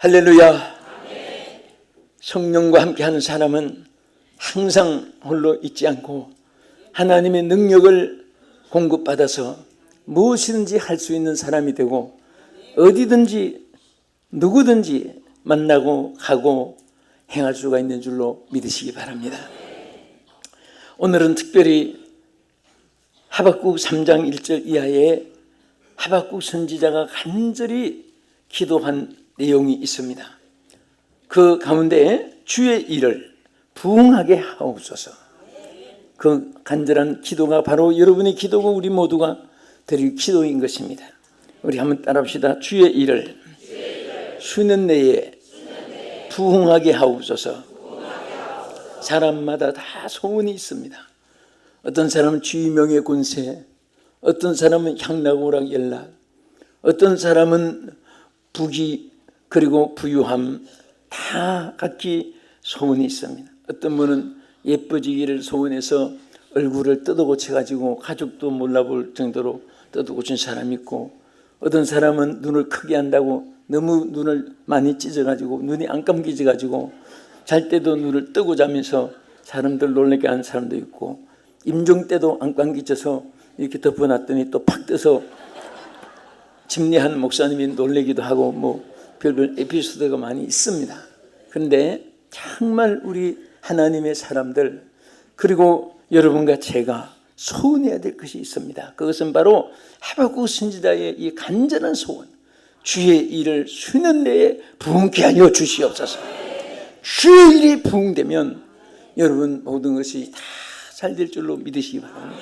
할렐루야. 성령과 함께하는 사람은 항상 홀로 있지 않고 하나님의 능력을 공급받아서 무엇이든지 할 수 있는 사람이 되고 어디든지 누구든지 만나고 가고 행할 수가 있는 줄로 믿으시기 바랍니다. 오늘은 특별히 하박국 3장 1절 이하에 하박국 선지자가 간절히 기도한 내용이 있습니다. 그 가운데 주의 일을 부응하게 하옵소서. 그 간절한 기도가 바로 여러분의 기도고 우리 모두가 드릴 기도인 것입니다. 우리 한번 따라합시다. 주의 일을 수년 내에 부응하게 하옵소서. 사람마다 다 소원이 있습니다. 어떤 사람은 주의 명예 권세, 어떤 사람은 향락오락 연락, 어떤 사람은 부귀 그리고 부유함, 다 각기 소원이 있습니다. 어떤 분은 예뻐지기를 소원해서 얼굴을 뜯어고쳐가지고 가족도 몰라볼 정도로 뜯어고친 사람이 있고, 어떤 사람은 눈을 크게 한다고 너무 눈을 많이 찢어가지고 눈이 안 감겨져가지고 잘 때도 눈을 뜨고 자면서 사람들 놀라게 하는 사람도 있고, 임종 때도 안 감겨져서 이렇게 덮어놨더니 또 팍 떠서 집례한 목사님이 놀라기도 하고, 뭐 별별 에피소드가 많이 있습니다. 그런데 정말 우리 하나님의 사람들, 그리고 여러분과 제가 소원해야 될 것이 있습니다. 그것은 바로 하박국 선지자의 이 간절한 소원, 주의 일을 수년 내에 부응케 하여 주시옵소서. 주의 일이 부응되면 여러분 모든 것이 다 잘 될 줄로 믿으시기 바랍니다.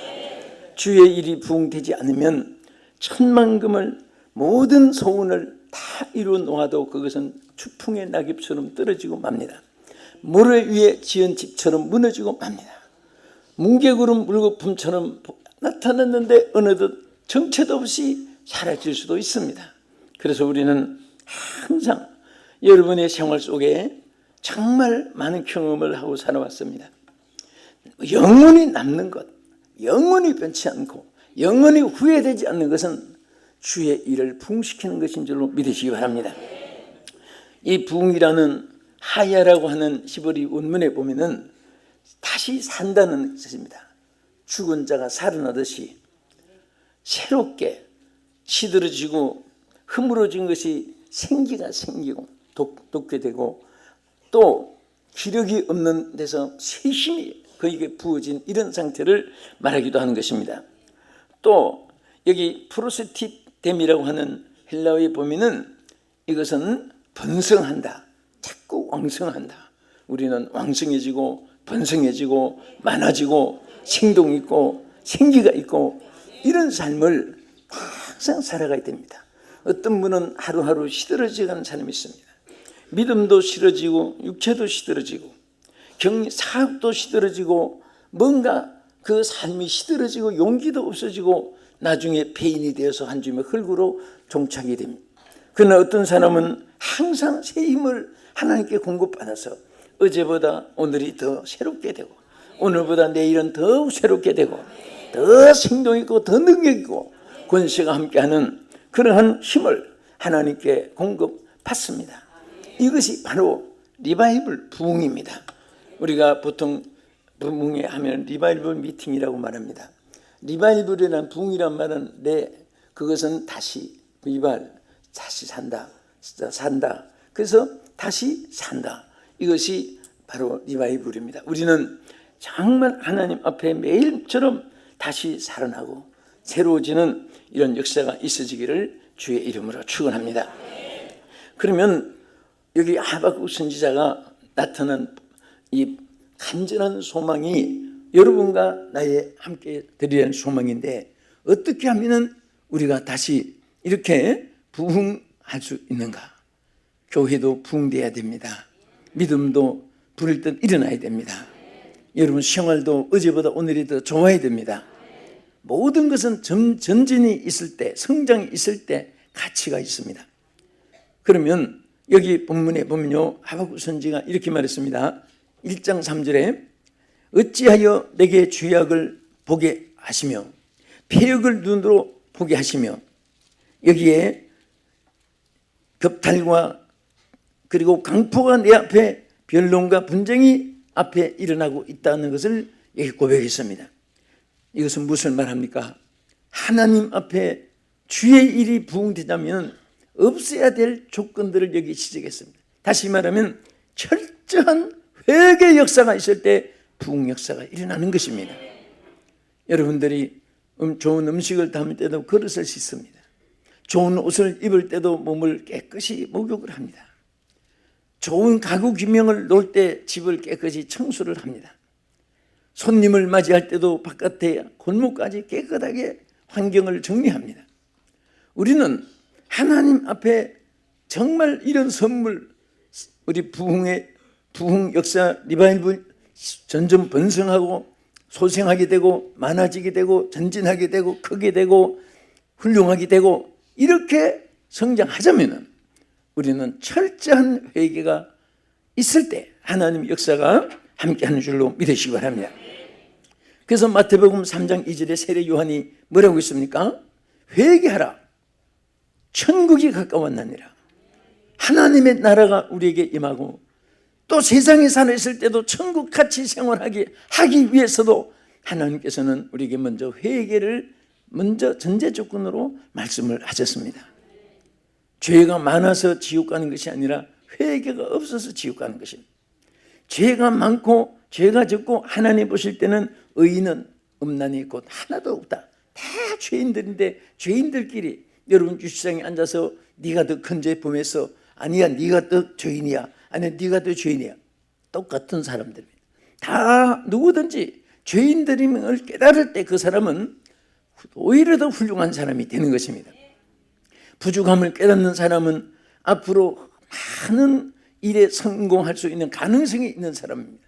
주의 일이 부응되지 않으면 천만금을 모든 소원을 다 이루어 놓아도 그것은 추풍의 낙엽처럼 떨어지고 맙니다. 모래 위에 지은 집처럼 무너지고 맙니다. 뭉게구름 물거품처럼 나타났는데 어느덧 정체도 없이 사라질 수도 있습니다. 그래서 우리는 항상 여러분의 생활 속에 정말 많은 경험을 하고 살아왔습니다. 영원히 남는 것, 영원히 변치 않고 영원히 후회되지 않는 것은 주의 일을 부응시키는 것인 줄로 믿으시기 바랍니다. 이 부응이라는 하야라고 하는 히브리 원문에 보면은 다시 산다는 뜻입니다. 죽은 자가 살아나듯이 새롭게 시들어지고 흐물어진 것이 생기가 생기고 돋게 되고, 또 기력이 없는 데서 새 힘이 그에게 부어진 이런 상태를 말하기도 하는 것입니다. 또 여기 프로스티뎀이라고 하는 헬라어에 보면은 이것은 번성한다, 자꾸 왕성한다. 우리는 왕성해지고 번성해지고 많아지고 생동 있고 생기가 있고 이런 삶을 항상 살아가야 됩니다. 어떤 분은 하루하루 시들어져가는 사람이 있습니다. 믿음도 시들어지고 육체도 시들어지고 사업도 시들어지고 뭔가 그 삶이 시들어지고 용기도 없어지고 나중에 폐인이 되어서 한 줌의 흙으로 종착이 됩니다. 그러나 어떤 사람은 항상 새 힘을 하나님께 공급받아서 어제보다 오늘이 더 새롭게 되고 오늘보다 내일은 더 새롭게 되고 더 생동 있고 더 능력 있고 권세가 함께하는 그러한 힘을 하나님께 공급받습니다. 이것이 바로 리바이벌 부흥입니다. 우리가 보통 부흥회 하면 리바이벌 미팅이라고 말합니다. 리바이벌이라는 부흥이란 말은 그것은 다시 리발, 다시 산다. 그래서 다시 산다. 이것이 바로 리바이벌입니다. 우리는 정말 하나님 앞에 매일처럼 다시 살아나고 새로워지는 이런 역사가 있어지기를 주의 이름으로 축원합니다. 그러면 여기 하박국 선지자가 나타난 이 간절한 소망이 여러분과 나의 함께 드리는 소망인데, 어떻게 하면 우리가 다시 이렇게 부흥할 수 있는가? 교회도 부흥돼야 됩니다. 믿음도 불일 듯 일어나야 됩니다. 여러분 생활도 어제보다 오늘이 더 좋아야 됩니다. 모든 것은 전진이 있을 때, 성장이 있을 때 가치가 있습니다. 그러면 여기 본문에 보면요, 하박국 선지가 이렇게 말했습니다. 1장 3절에 어찌하여 내게 죄악을 보게 하시며 폐역을 눈으로 보게 하시며, 여기에 벽탈과 그리고 강포가 내 앞에 변론과 분쟁이 앞에 일어나고 있다는 것을 여기 고백했습니다. 이것은 무슨 말합니까? 하나님 앞에 주의 일이 부응되자면 없어야 될 조건들을 여기 지적했습니다. 다시 말하면 철저한 회개 역사가 있을 때 부흥 역사가 일어나는 것입니다. 여러분들이 좋은 음식을 담을 때도 그릇을 씻습니다. 좋은 옷을 입을 때도 몸을 깨끗이 목욕을 합니다. 좋은 가구 기명을 놓을 때 집을 깨끗이 청소를 합니다. 손님을 맞이할 때도 바깥에 골목까지 깨끗하게 환경을 정리합니다. 우리는 하나님 앞에 정말 이런 선물, 우리 부흥 역사 리바이벌 점점 번성하고 소생하게 되고 많아지게 되고 전진하게 되고 크게 되고 훌륭하게 되고 이렇게 성장하자면 우리는 철저한 회개가 있을 때 하나님 역사가 함께하는 줄로 믿으시기 바랍니다. 그래서 마태복음 3장 2절에 세례 요한이 뭐라고 했습니까? 회개하라, 천국이 가까웠나니라. 하나님의 나라가 우리에게 임하고 또 세상에 살아있을 때도 천국같이 생활하기 위해서도 하나님께서는 우리에게 먼저 회개를 먼저 전제 조건으로 말씀을 하셨습니다. 죄가 많아서 지옥 가는 것이 아니라 회개가 없어서 지옥 가는 것입니다. 죄가 많고 죄가 적고 하나님 보실 때는 의인은 없나니 곧 하나도 없다. 다 죄인들인데 죄인들끼리 여러분 주차장에 앉아서 네가 더 큰 죄 범했어. 아니야, 네가 더 죄인이야. 아니야, 네가 더 죄인이야. 똑같은 사람들입니다. 다 누구든지 죄인들임을 깨달을 때 그 사람은 오히려 더 훌륭한 사람이 되는 것입니다. 부족함을 깨닫는 사람은 앞으로 많은 일에 성공할 수 있는 가능성이 있는 사람입니다.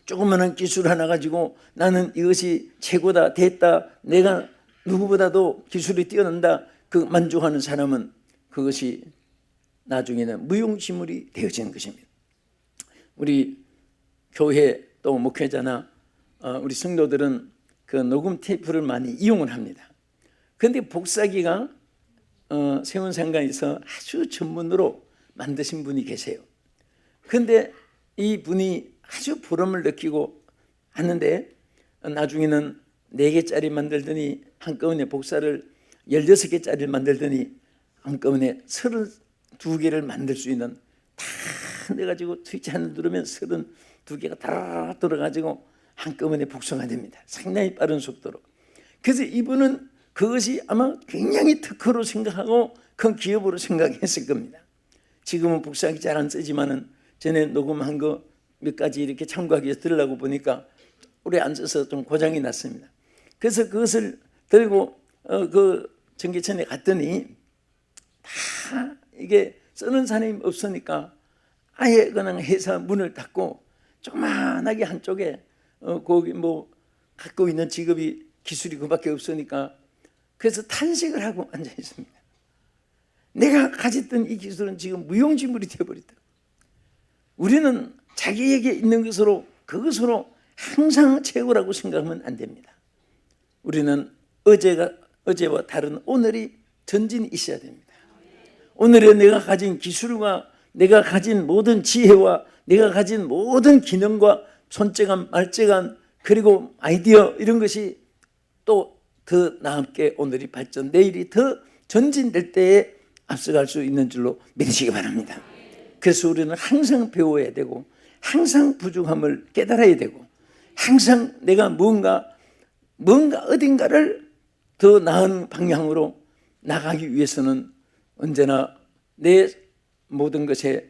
조그마한 기술 하나 가지고 나는 이것이 최고다, 됐다, 내가 누구보다도 기술이 뛰어난다, 그 만족하는 사람은 그것이 나중에는 무용지물이 되어지는 것입니다. 우리 교회 또 목회자나 우리 성도들은 그 녹음 테이프를 많이 이용을 합니다. 그런데 복사기가 세운상가에서 아주 전문으로 만드신 분이 계세요. 그런데 이 분이 아주 보람을 느끼고 하는데 나중에는 4개짜리 만들더니 한꺼번에 복사를 16개짜리를 만들더니 한꺼번에 32개를 만들 수 있는 다 내가지고 스위치 하나 누르면 32개가 다 들어가지고 한꺼번에 복사가 됩니다. 상당히 빠른 속도로. 그래서 이분은 그것이 아마 굉장히 특허로 생각하고 큰 기업으로 생각했을 겁니다. 지금은 복사기 잘 안 쓰지만은 전에 녹음한 거 몇 가지 이렇게 참고하기 위해서 들으려고 보니까 오래 안 써서 좀 고장이 났습니다. 그래서 그것을 들고 그 전기천에 갔더니 다 이게 쓰는 사람이 없으니까 아예 그냥 회사 문을 닫고 조그만하게 한쪽에 거기 뭐 갖고 있는 직업이 기술이 그밖에 없으니까 그래서 탄식을 하고 앉아 있습니다. 내가 가졌던 이 기술은 지금 무용지물이 되어버렸다. 우리는 자기에게 있는 것으로 그것으로 항상 최고라고 생각하면 안 됩니다. 우리는 어제와 다른 오늘이 전진이 있어야 됩니다. 오늘에 내가 가진 기술과 내가 가진 모든 지혜와 내가 가진 모든 기능과 손재간, 말재간 그리고 아이디어 이런 것이 또 더 나음께 오늘이 발전, 내일이 더 전진될 때에 앞서갈 수 있는 줄로 믿으시기 바랍니다. 그래서 우리는 항상 배워야 되고 항상 부족함을 깨달아야 되고 항상 내가 뭔가 어딘가를 더 나은 방향으로 나가기 위해서는 언제나 내 모든 것에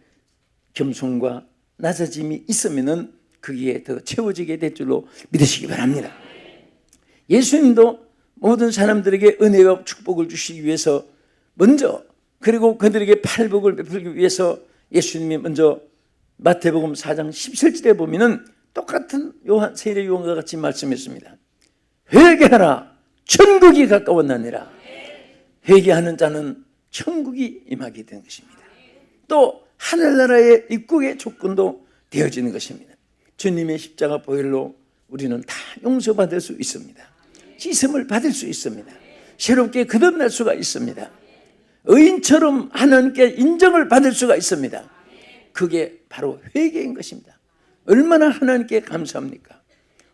겸손과 낮아짐이 있으면은 그게 더 채워지게 될 줄로 믿으시기 바랍니다. 예수님도 모든 사람들에게 은혜와 축복을 주시기 위해서 먼저 그리고 그들에게 팔복을 베풀기 위해서 예수님이 먼저 마태복음 4장 17절에 보면은 똑같은 세례 요한과 같이 말씀했습니다. 회개하라, 천국이 가까웠나니라. 회개하는 자는 천국이 임하게 된 것입니다. 또 하늘나라의 입국의 조건도 되어지는 것입니다. 주님의 십자가 보혈로 우리는 다 용서받을 수 있습니다. 씻음을 받을 수 있습니다. 새롭게 거듭날 수가 있습니다. 의인처럼 하나님께 인정을 받을 수가 있습니다. 그게 바로 회개인 것입니다. 얼마나 하나님께 감사합니까?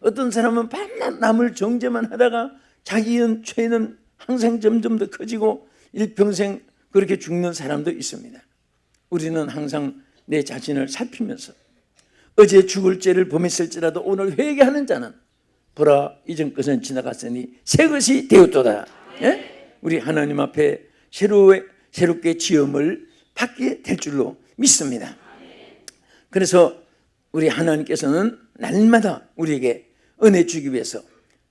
어떤 사람은 밤낮 남을 정죄만 하다가 자기의 죄는 항상 점점 더 커지고 일평생 그렇게 죽는 사람도 있습니다. 우리는 항상 내 자신을 살피면서 어제 죽을 죄를 범했을지라도 오늘 회개하는 자는 보라 이전 것은 지나갔으니 새 것이 되었도다. 예? 우리 하나님 앞에 새롭게 지음을 받게 될 줄로 믿습니다. 그래서 우리 하나님께서는 날마다 우리에게 은혜 주기 위해서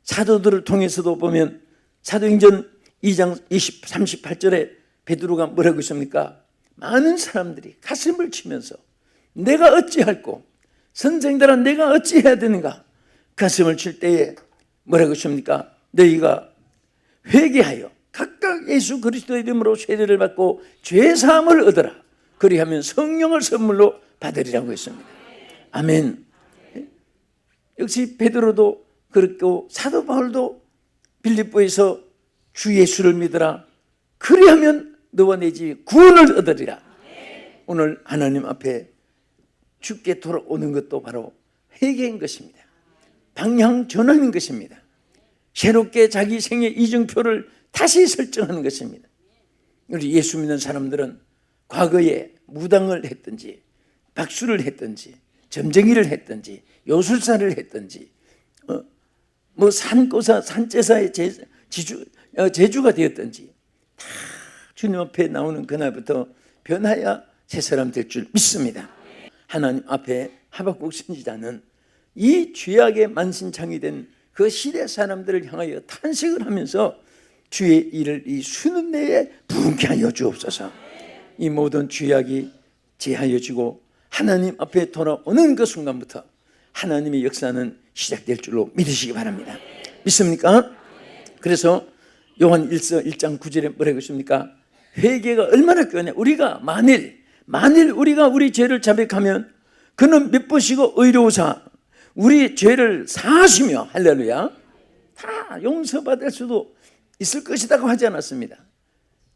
사도들을 통해서도 보면 사도행전 2장 38절에 베드로가 뭐라고 했습니까? 많은 사람들이 가슴을 치면서 내가 어찌할꼬 선생들아 내가 어찌해야 되는가 가슴을 칠 때에 뭐라고 했습니까? 너희가 회개하여 각각 예수 그리스도의 이름으로 세례를 받고 죄사함을 얻어라. 그리하면 성령을 선물로 받으리라고 했습니다. 아멘. 역시 베드로도 그렇고 사도 바울도 빌립보에서 주 예수를 믿으라. 그리하면 너와 내 집이 구원을 얻으리라. 오늘 하나님 앞에 주께 돌아오는 것도 바로 회개인 것입니다. 방향 전환인 것입니다. 새롭게 자기 생의 이정표를 다시 설정하는 것입니다. 우리 예수 믿는 사람들은 과거에 무당을 했든지 박수를 했든지 점쟁이를 했든지 요술사를 했든지 산고사 산제사의 제주가 되었든지 다 주님 앞에 나오는 그날부터 변하여 새 사람 될 줄 믿습니다. 하나님 앞에 하박국 선지자는 이 죄악의 만신창이 된 그 시대 사람들을 향하여 탄식을 하면서 주의 일을 이 수는 내에 부흥케 하여 주옵소서. 이 모든 죄악이 제하여지고 하나님 앞에 돌아오는 그 순간부터 하나님의 역사는 시작될 줄로 믿으시기 바랍니다. 믿습니까? 그래서 요한 1장 9절에 뭐라고 했습니까? 회개가 얼마나 귀하냐. 우리가 만일 우리가 우리 죄를 자백하면 그는 미쁘시고 의로우사 우리 죄를 사하시며 할렐루야 다 용서받을 수도 있을 것이라고 하지 않았습니다.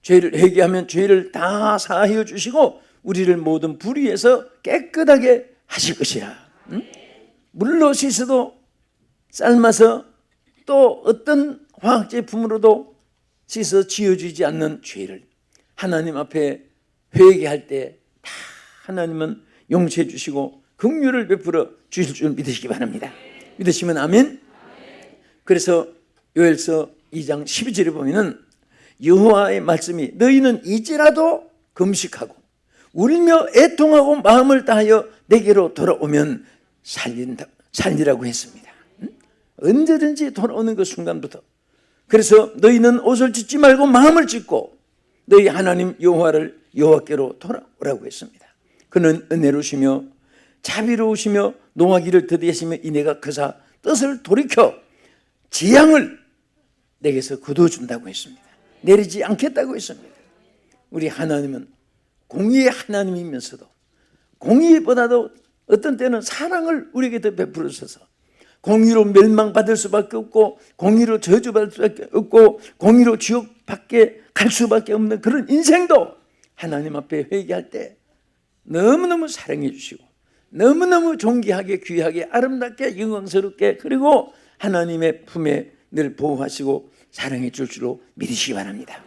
죄를 회개하면 죄를 다 사하여 주시고 우리를 모든 불의에서 깨끗하게 하실 것이라. 물로 씻어도 삶아서 또 어떤 화학제품으로도 씻어 지워지지 않는 죄를 하나님 앞에 회개할 때 다 하나님은 용서해 주시고 긍휼을 베풀어 주실 줄 믿으시기 바랍니다. 믿으시면 아멘. 그래서 요엘서 2장 12절에 보면은 여호와의 말씀이 너희는 이제라도 금식하고 울며 애통하고 마음을 다하여 내게로 돌아오면 살리라고 했습니다. 언제든지 돌아오는 그 순간부터. 그래서 너희는 옷을 찢지 말고 마음을 찢고 너희 하나님 여호와께로 돌아오라고 했습니다. 그는 은혜로우시며 자비로우시며 노하기를 더디하시며 이내가 크사 뜻을 돌이켜 재앙을 내게서 거두어준다고 했습니다. 내리지 않겠다고 했습니다. 우리 하나님은 공의의 하나님이면서도 공의보다도 어떤 때는 사랑을 우리에게 더 베풀어서 공의로 멸망받을 수밖에 없고 공의로 저주받을 수밖에 없고 공의로 지옥 밖에 갈 수밖에 없는 그런 인생도 하나님 앞에 회개할 때 너무너무 사랑해 주시고 너무너무 존귀하게 귀하게 아름답게 영광스럽게 그리고 하나님의 품에 늘 보호하시고 사랑해 줄 줄로 믿으시기 바랍니다.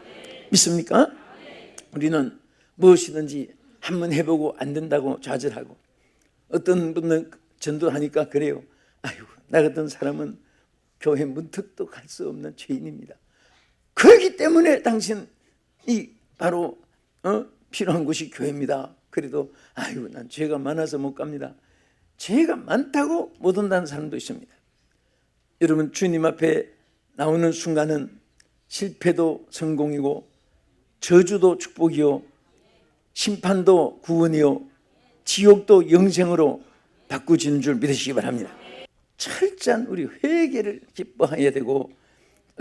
믿습니까? 우리는 무엇이든지 한번 해보고 안 된다고 좌절하고 어떤 분은 전도하니까 그래요. 아이고 나 같은 사람은 교회 문턱도 갈 수 없는 죄인입니다. 그렇기 때문에 당신이 바로 필요한 곳이 교회입니다. 그래도 아이고 난 죄가 많아서 못 갑니다. 죄가 많다고 못 온다는 사람도 있습니다. 여러분 주님 앞에 나오는 순간은 실패도 성공이고 저주도 축복이요 심판도 구원이요 지옥도 영생으로 바꾸지는 줄 믿으시기 바랍니다. 철저한 우리 회개를 기뻐해야 되고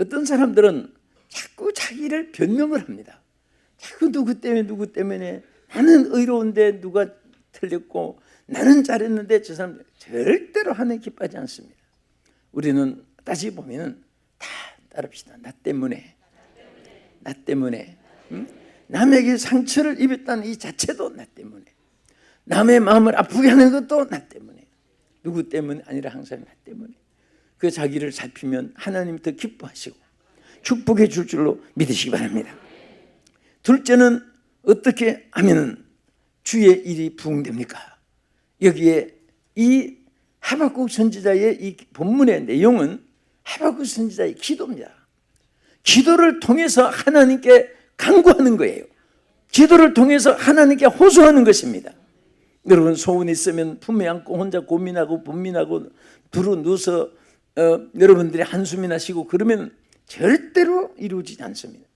어떤 사람들은 자꾸 자기를 변명을 합니다. 자꾸 누구 때문에 나는 의로운데 누가 틀렸고 나는 잘했는데 저 사람 절대로 하나님 기뻐하지 않습니다. 우리는 다시 보면 다 따릅시다. 나 때문에 남에게 상처를 입었다는 이 자체도 나 때문에 남의 마음을 아프게 하는 것도 나 때문에. 누구 때문에 아니라 항상 나 때문에. 그 자기를 살피면 하나님이 더 기뻐하시고 축복해 줄 줄로 믿으시기 바랍니다. 둘째는 어떻게 하면 주의 일이 부응됩니까? 여기에 이 하박국 선지자의 이 본문의 내용은 하박국 선지자의 기도입니다. 기도를 통해서 하나님께 간구하는 거예요. 기도를 통해서 하나님께 호소하는 것입니다. 여러분, 소원이 있으면 품에 안고 혼자 고민하고 분민하고 두루 누워서 여러분들이 한숨이나 쉬고 그러면 절대로 이루어지지 않습니다.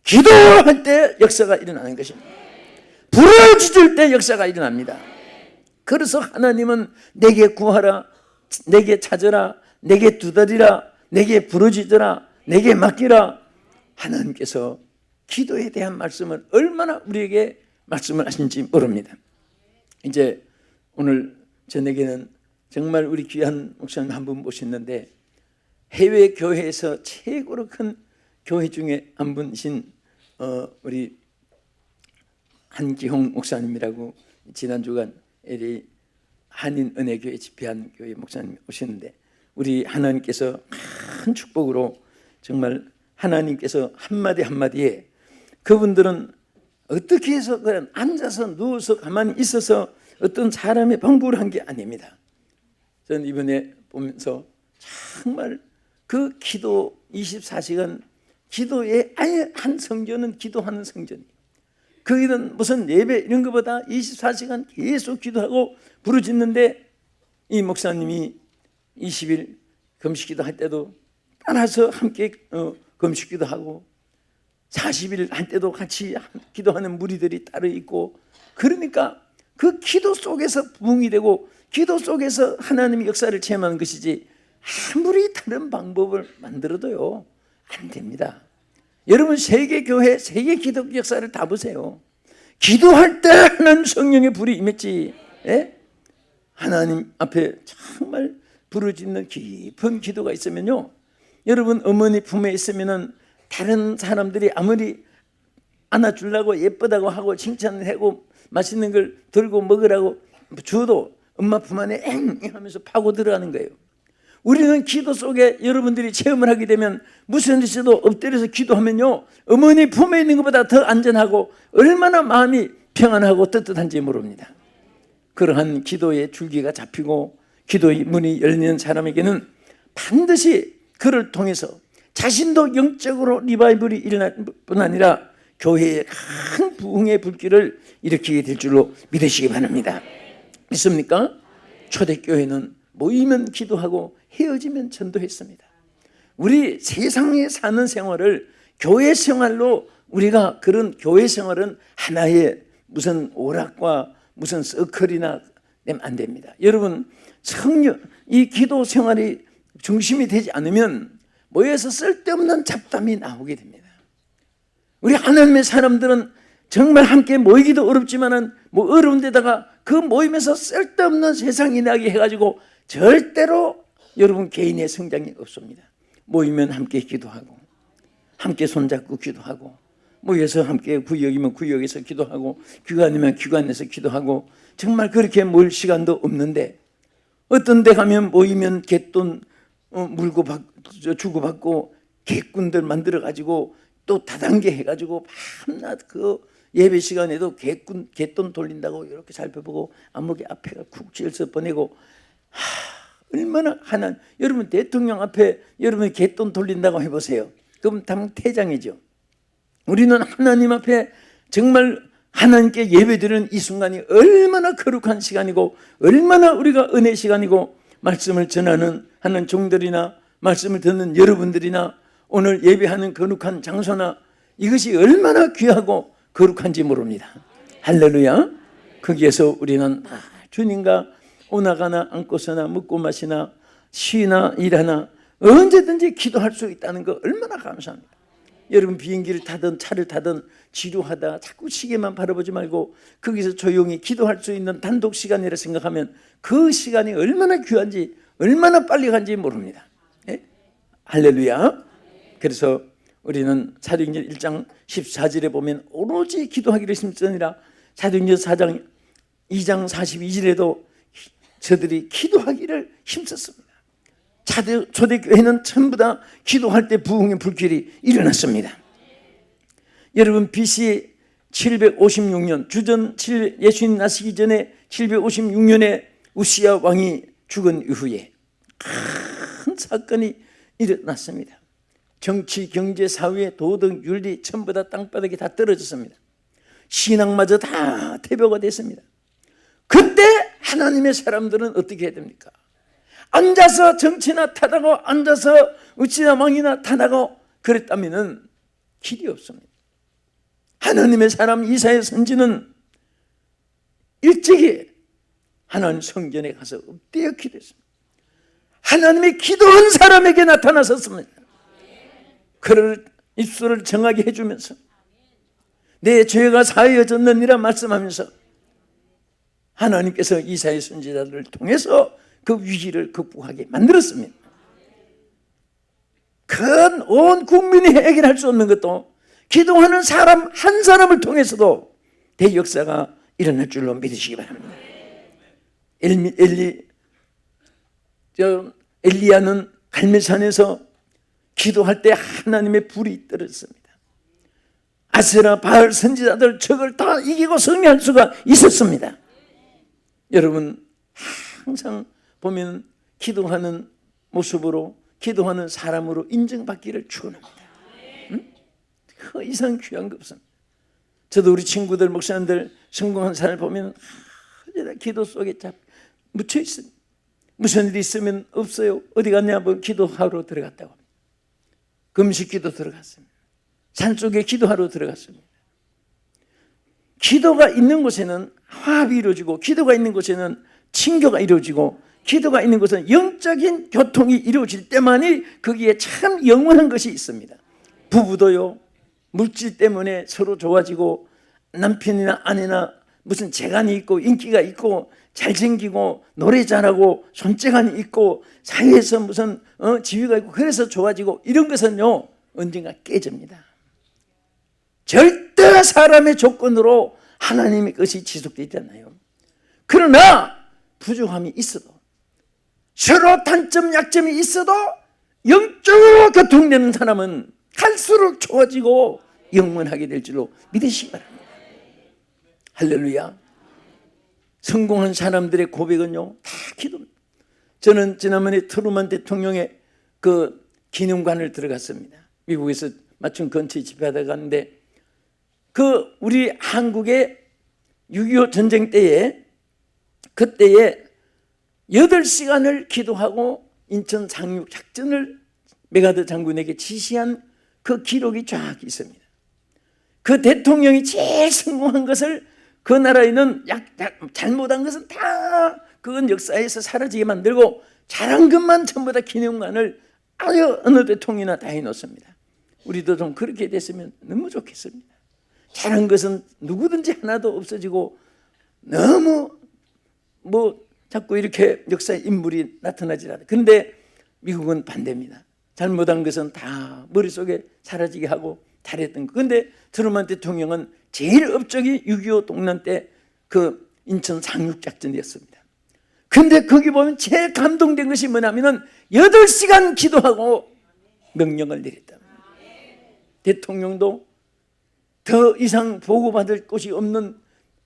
기도할 때 역사가 일어나는 것입니다. 부르짖을 때 역사가 일어납니다. 그래서 하나님은 내게 구하라, 내게 찾으라, 내게 두드리라, 내게 부르짖으라, 내게 맡기라. 하나님께서 기도에 대한 말씀을 얼마나 우리에게 말씀을 하신지 모릅니다. 이제 오늘 저녁에는 정말 우리 귀한 목사님 한 분 모셨는데 해외 교회에서 최고로 큰 교회 중에 한 분이신 우리 한기홍 목사님이라고 지난 주간 LA 한인은혜교회 집회한 교회 목사님 오셨는데 우리 하나님께서 큰 축복으로 정말 하나님께서 한마디 한마디에 그분들은 어떻게 해서 그냥 앉아서 누워서 가만히 있어서 어떤 사람의 방법을 한 게 아닙니다. 저는 이번에 보면서 정말 그 기도 24시간 기도에 아예 한 성전은 기도하는 성전이에요. 거기는 무슨 예배 이런 것보다 24시간 계속 기도하고 부르짖는데 이 목사님이 20일 금식기도 할 때도 따라서 함께 금식기도 하고 40일 할 때도 같이 기도하는 무리들이 따로 있고 그러니까 그 기도 속에서 부흥이 되고 기도 속에서 하나님의 역사를 체험하는 것이지 아무리 다른 방법을 만들어도요 안 됩니다. 여러분 세계 교회, 세계 기독교 역사를 다 보세요. 기도할 때 하나님 성령의 불이 임했지. 예? 하나님 앞에 정말 부르짖는 깊은 기도가 있으면요. 여러분 어머니 품에 있으면은 다른 사람들이 아무리 안아주려고 예쁘다고 하고 칭찬을 하고 맛있는 걸 들고 먹으라고 줘도 엄마 품 안에 엥 하면서 파고 들어가는 거예요. 우리는 기도 속에 여러분들이 체험을 하게 되면 무슨 일이도 엎드려서 기도하면요 어머니 품에 있는 것보다 더 안전하고 얼마나 마음이 평안하고 떳떳한지 모릅니다. 그러한 기도의 줄기가 잡히고 기도의 문이 열리는 사람에게는 반드시 그를 통해서 자신도 영적으로 리바이벌이 일어날 뿐 아니라 교회의 큰 부흥의 불길을 일으키게 될 줄로 믿으시기 바랍니다. 믿습니까? 초대교회는 모이면 기도하고 헤어지면 전도했습니다. 우리 세상에 사는 생활을 교회 생활로 우리가 그런 교회 생활은 하나의 무슨 오락과 무슨 서클이나 되면 안 됩니다. 여러분 성령 이 기도 생활이 중심이 되지 않으면 모여서 쓸데없는 잡담이 나오게 됩니다. 우리 하나님의 사람들은 정말 함께 모이기도 어렵지만은 뭐 어려운 데다가 그 모임에서 쓸데없는 세상 이야기 해가지고 절대로 여러분 개인의 성장이 없습니다. 모이면 함께 기도하고 함께 손잡고 기도하고 모여서 함께 구역이면 구역에서 기도하고 귀관이면 귀관에서 기도하고 정말 그렇게 모일 시간도 없는데 어떤 데 가면 모이면 갯돈 물고 주고받고 객꾼들 만들어가지고 또 다단계 해가지고 밤낮 그 예배 시간에도 갯돈 돌린다고 이렇게 살펴보고 안목에 앞에가 쿡 찔서 보내고 얼마나 여러분 대통령 앞에 여러분 갯돈 돌린다고 해보세요. 그럼 당태장이죠. 우리는 하나님 앞에 정말 하나님께 예배드리는 이 순간이 얼마나 거룩한 시간이고 얼마나 우리가 은혜 시간이고 말씀을 전하는 하는 종들이나 말씀을 듣는 여러분들이나 오늘 예배하는 거룩한 장소나 이것이 얼마나 귀하고 거룩한지 모릅니다. 할렐루야. 거기에서 우리는 주님과 오나가나 앉고서나 먹고 마시나 쉬나 일하나 언제든지 기도할 수 있다는 거 얼마나 감사합니다. 여러분 비행기를 타든 차를 타든 지루하다 자꾸 시계만 바라보지 말고 거기서 조용히 기도할 수 있는 단독 시간이라 생각하면 그 시간이 얼마나 귀한지 얼마나 빨리 간지 모릅니다. 예? 할렐루야. 그래서 우리는 사도행전 1장 14절에 보면 오로지 기도하기를 힘쓰니라. 사도행전 4장 2장 42절에도 저들이 기도하기를 힘썼습니다. 초대교회는 전부 다 기도할 때 부흥의 불길이 일어났습니다. 여러분, BC 756년 주전 예수님 나시기 전에 756년에 우시야 왕이 죽은 이후에 큰 사건이 일어났습니다. 정치, 경제, 사회, 도덕, 윤리 전부 다 땅바닥에 다 떨어졌습니다. 신앙마저 다 퇴보가 됐습니다. 그때 하나님의 사람들은 어떻게 해야 됩니까? 앉아서 정치나 타다고, 앉아서 우치나 왕이나 타다고 그랬다면 길이 없습니다. 하나님의 사람 이사야 선지는 일찍이 하나님 성전에 가서 엎드려 기도했습니다. 하나님의 기도한 사람에게 나타나셨습니다. 그를 입술을 정하게 해주면서 내 죄가 사하여졌느니라 말씀하면서 하나님께서 이사야 선지자들을 통해서 그 위기를 극복하게 만들었습니다. 큰 온 국민이 해결할 수 없는 것도 기도하는 사람 한 사람을 통해서도 대역사가 일어날 줄로 믿으시기 바랍니다. 엘리야는 갈멜산에서 기도할 때 하나님의 불이 떨어졌습니다. 아세라 바알 선지자들 적을 다 이기고 승리할 수가 있었습니다. 여러분, 항상 보면 기도하는 모습으로, 기도하는 사람으로 인정받기를 축원합니다. 그 이상 귀한 거 없습니다. 저도 우리 친구들, 목사님들 성공한 사람을 보면 기도 속에 묻혀 있습니다. 무슨 일이 있으면 없어요. 어디 갔냐? 뭐 기도하러 들어갔다고 합니다. 금식기도 들어갔습니다. 산속에 기도하러 들어갔습니다. 기도가 있는 곳에는 화합이 이루어지고, 기도가 있는 곳에는 친교가 이루어지고, 기도가 있는 곳은 영적인 교통이 이루어질 때만이 거기에 참 영원한 것이 있습니다. 부부도요, 물질 때문에 서로 좋아지고, 남편이나 아내나 무슨 재간이 있고 인기가 있고 잘생기고 노래 잘하고 손재간이 있고 사회에서 무슨 지위가 있고 그래서 좋아지고, 이런 것은요 언젠가 깨집니다. 절대 사람의 조건으로 하나님의 것이 지속되지 않아요. 그러나 부족함이 있어도, 서로 단점 약점이 있어도 영적으로 교통되는 사람은 갈수록 좋아지고 영원하게 될 줄로 믿으시기 바랍니다. 할렐루야. 성공한 사람들의 고백은요 다 기도입니다. 저는 지난번에 트루먼 대통령의 그 기념관을 들어갔습니다. 미국에서 맞춤 건축 집회하다 갔는데, 그 우리 한국의 6.25 전쟁 때에, 그때에 8시간을 기도하고 인천 상륙 작전을 메가더 장군에게 지시한 그 기록이 쫙 있습니다. 그 대통령이 제일 성공한 것을, 그 나라에는 잘못한 것은 다 그건 역사에서 사라지게 만들고, 잘한 것만 전부 다 기념관을 아주 어느 대통령이나 다 해놓습니다. 우리도 좀 그렇게 됐으면 너무 좋겠습니다. 잘한 것은 누구든지 하나도 없어지고, 너무 자꾸 이렇게 역사의 인물이 나타나지 않아요. 그런데 미국은 반대입니다. 잘못한 것은 다 머릿속에 사라지게 하고 잘했던 거. 그런데 트루먼 대통령은 제일 업적이 6.25 동란 때 그 인천 상륙작전이었습니다. 그런데 거기 보면 제일 감동된 것이 뭐냐면 8시간 기도하고 명령을 내렸다. 대통령도 더 이상 보고받을 곳이 없는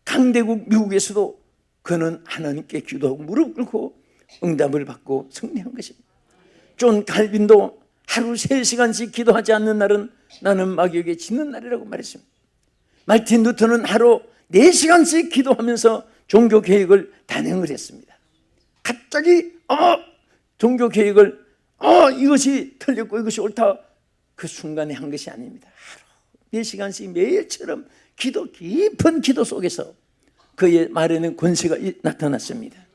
강대국 미국에서도 그는 하나님께 기도하고 무릎 꿇고 응답을 받고 승리한 것입니다. 존 칼빈도 하루 3시간씩 기도하지 않는 날은 나는 마귀에게 지는 날이라고 말했습니다. 말틴 루터는 하루 4시간씩 기도하면서 종교개혁을 단행을 했습니다. 갑자기 종교개혁을 이것이 틀렸고 이것이 옳다, 그 순간에 한 것이 아닙니다. 하루 4시간씩 매일처럼 깊은 기도 속에서 그의 말에는 권세가 나타났습니다.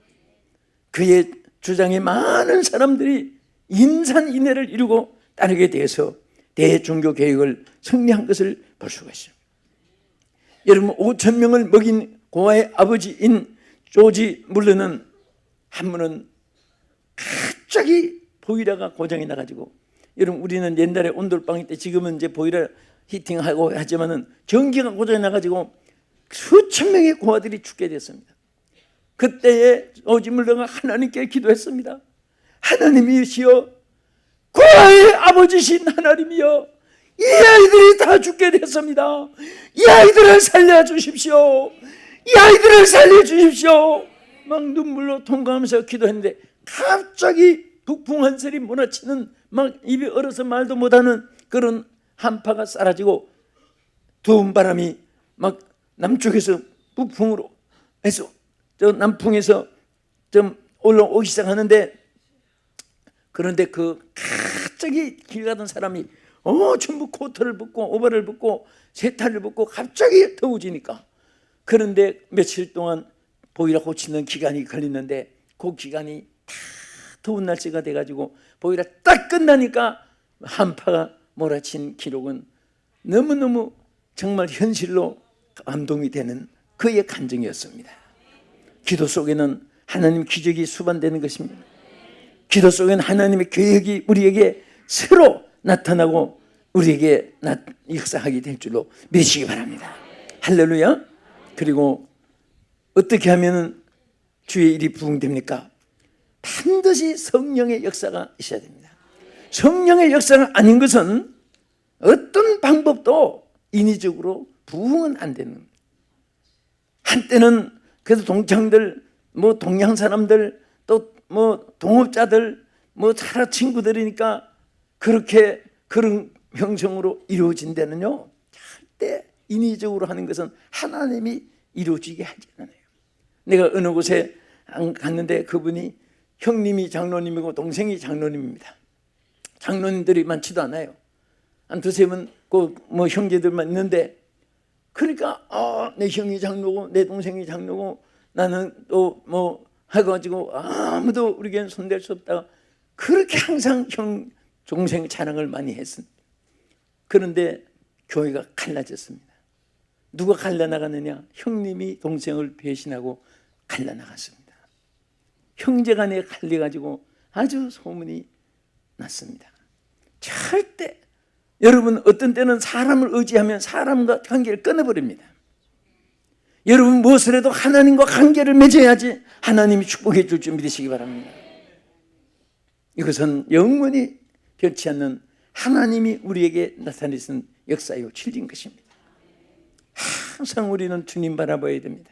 그의 주장에 많은 사람들이 인산인해를 이루고 따르게 되어서 대종교개혁을 승리한 것을 볼 수가 있어요. 여러분, 5,000명을 먹인 고아의 아버지인 조지 물러는 한 번은 갑자기 보일러가 고장이 나가지고, 여러분 우리는 옛날에 온돌방일 때, 지금은 이제 보일러 히팅하고 하지만은 전기가 고장이 나가지고 수천 명의 고아들이 죽게 됐습니다. 그때에 오지 물러가 하나님께 기도했습니다. 하나님이시여, 구하의 아버지신 하나님이여, 이 아이들이 다 죽게 됐습니다. 이 아이들을 살려주십시오. 이 아이들을 살려주십시오. 막 눈물로 통과하면서 기도했는데 갑자기 북풍 한 설이 몰아치는, 막 입이 얼어서 말도 못하는 그런 한파가 사라지고 더운 바람이 막 남쪽에서 북풍으로 해서 저 남풍에서 좀 올라오기 시작하는데, 그런데 그 갑자기 길 가던 사람이 전부 코트를 벗고 오버를 벗고 세타를 벗고 갑자기 더워지니까, 그런데 며칠 동안 보일러 고치는 기간이 걸리는데 그 기간이 다 더운 날씨가 돼가지고 보일러 딱 끝나니까 한파가 몰아친 기록은 너무너무 정말 현실로 감동이 되는 그의 간증이었습니다. 기도 속에는 하나님 기적이 수반되는 것입니다. 기도 속에는 하나님의 계획이 우리에게 새로 나타나고 우리에게 역사하게 될 줄로 믿으시기 바랍니다. 할렐루야. 그리고 어떻게 하면 주의 일이 부응됩니까? 반드시 성령의 역사가 있어야 됩니다. 성령의 역사가 아닌 것은 어떤 방법도 인위적으로 부응은 안 되는 겁니다. 한때는 그래서 동창들, 뭐 동양 사람들, 또 뭐 동업자들, 뭐 사라 친구들이니까 그렇게 그런 형성으로 이루어진 데는요, 절대 인위적으로 하는 것은 하나님이 이루어지게 하지 않아요. 내가 어느 곳에 갔는데 그분이 형님이 장로님이고 동생이 장로님입니다. 장로님들이 많지도 않아요. 한 두세 분 뭐 형제들만 있는데, 그러니까 내 형이 장로고 내 동생이 장로고 나는 또 뭐 해가지고 아무도 우리에겐 손댈 수 없다가 그렇게 항상 형 동생 자랑을 많이 했습니다. 그런데 교회가 갈라졌습니다. 누가 갈라나가느냐? 형님이 동생을 배신하고 갈라나갔습니다. 형제간에 갈려가지고 아주 소문이 났습니다. 절대, 여러분 어떤 때는 사람을 의지하면 사람과 관계를 끊어버립니다. 여러분 무엇을 해도 하나님과 관계를 맺어야지 하나님이 축복해 줄 줄 믿으시기 바랍니다. 이것은 영원히 변치 않는 하나님이 우리에게 나타내신 역사요 진리인 것입니다. 항상 우리는 주님 바라봐야 됩니다.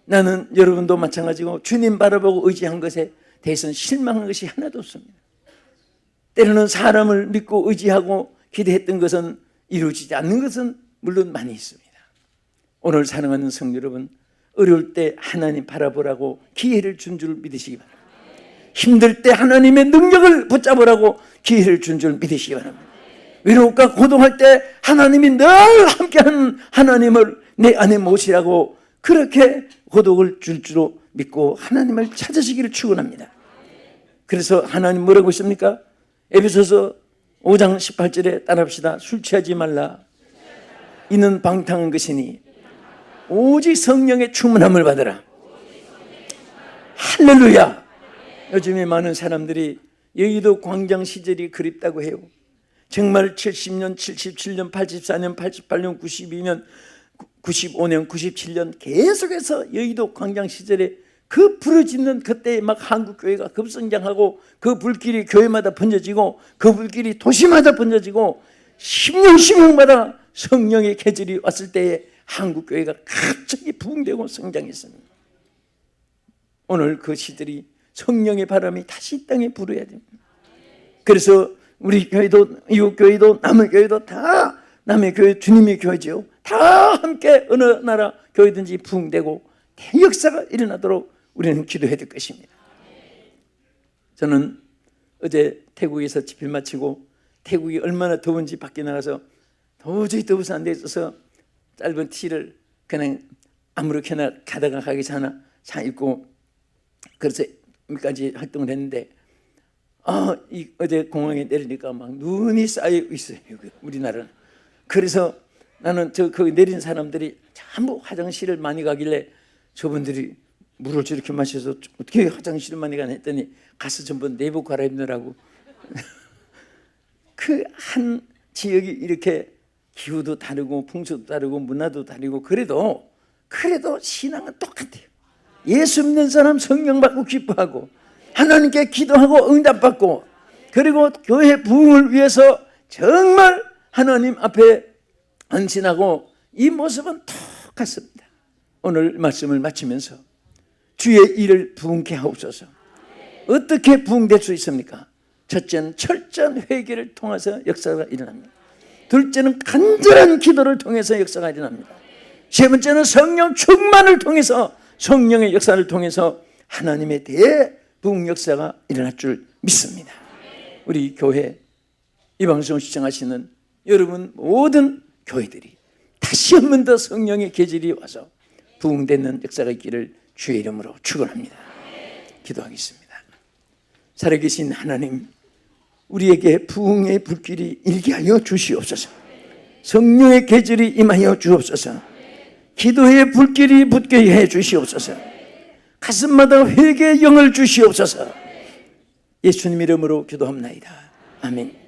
나는 여러분도 마찬가지고 주님 바라보고 의지한 것에 대해서는 실망한 것이 하나도 없습니다. 때로는 사람을 믿고 의지하고 기대했던 것은 이루어지지 않는 것은 물론 많이 있습니다. 오늘 사랑하는 성도 여러분, 어려울 때 하나님 바라보라고 기회를 준 줄 믿으시기 바랍니다. 힘들 때 하나님의 능력을 붙잡으라고 기회를 준 줄 믿으시기 바랍니다. 외로움과 고통할 때 하나님이 늘 함께하는 하나님을 내 안에 모시라고 그렇게 고독을 줄 줄로 믿고 하나님을 찾으시기를 축원합니다. 그래서 하나님 뭐라고 했습니까? 에베소서 5장 18절에 따라합시다. 술 취하지 말라. 이는 방탕한 것이니 오직 성령의 충만함을 받으라. 할렐루야. 요즘에 많은 사람들이 여의도 광장 시절이 그립다고 해요. 정말 70년, 77년, 84년, 88년, 92년, 95년, 97년 계속해서 여의도 광장 시절에 그 부러지는 그때 막 한국교회가 급성장하고 그 불길이 교회마다 번져지고 그 불길이 도시마다 번져지고 10년, 10년마다 성령의 계절이 왔을 때에 한국교회가 갑자기 부흥되고 성장했습니다. 오늘 그 시들이 성령의 바람이 다시 땅에 불어야 됩니다. 그래서 우리 교회도 이웃 교회도 남의 교회도 다 남의 교회 주님의 교회죠. 다 함께 어느 나라 교회든지 부흥되고 대역사가 일어나도록 우리는 기도해야 될 것입니다. 저는 어제 태국에서 집필 마치고 태국이 얼마나 더운지 밖에 나가서 도저히 더워서 안 되어서 짧은 티를 그냥 아무렇게나 가다가 가기 전에 사 입고 그래서 여기까지 활동을 했는데 어제 공항에 내리니까 막 눈이 쌓여 있어요. 우리나라는. 그래서 나는 거기 내린 사람들이 전부 화장실을 많이 가길래 저분들이 물을 저렇게 마셔서 어떻게 화장실을 많이 가나 했더니 가서 전부 내복 갈아입느라고. 그 한 지역이 이렇게 기후도 다르고 풍수도 다르고 문화도 다르고 그래도 신앙은 똑같아요. 예수 믿는 사람 성령 받고 기뻐하고 하나님께 기도하고 응답받고 그리고 교회 부흥을 위해서 정말 하나님 앞에 헌신하고 이 모습은 똑같습니다. 오늘 말씀을 마치면서 주의 일을 부흥케 하옵소서. 어떻게 부흥될 수 있습니까? 첫째는 철저한 회개를 통해서 역사가 일어납니다. 둘째는 간절한 기도를 통해서 역사가 일어납니다. 세 번째는 성령 충만을 통해서 성령의 역사를 통해서 하나님의 대부흥 역사가 일어날 줄 믿습니다. 우리 교회 이 방송을 시청하시는 여러분 모든 교회들이 다시 한 번 더 성령의 계절이 와서 부흥되는 역사가 있기를 주의 이름으로 축원합니다. 기도하겠습니다. 살아계신 하나님, 우리에게 부흥의 불길이 일게 하여 주시옵소서. 성령의 계절이 임하여 주옵소서. 기도의 불길이 붙게 해 주시옵소서. 가슴마다 회개의 영을 주시옵소서. 예수님 이름으로 기도합나이다. 아멘.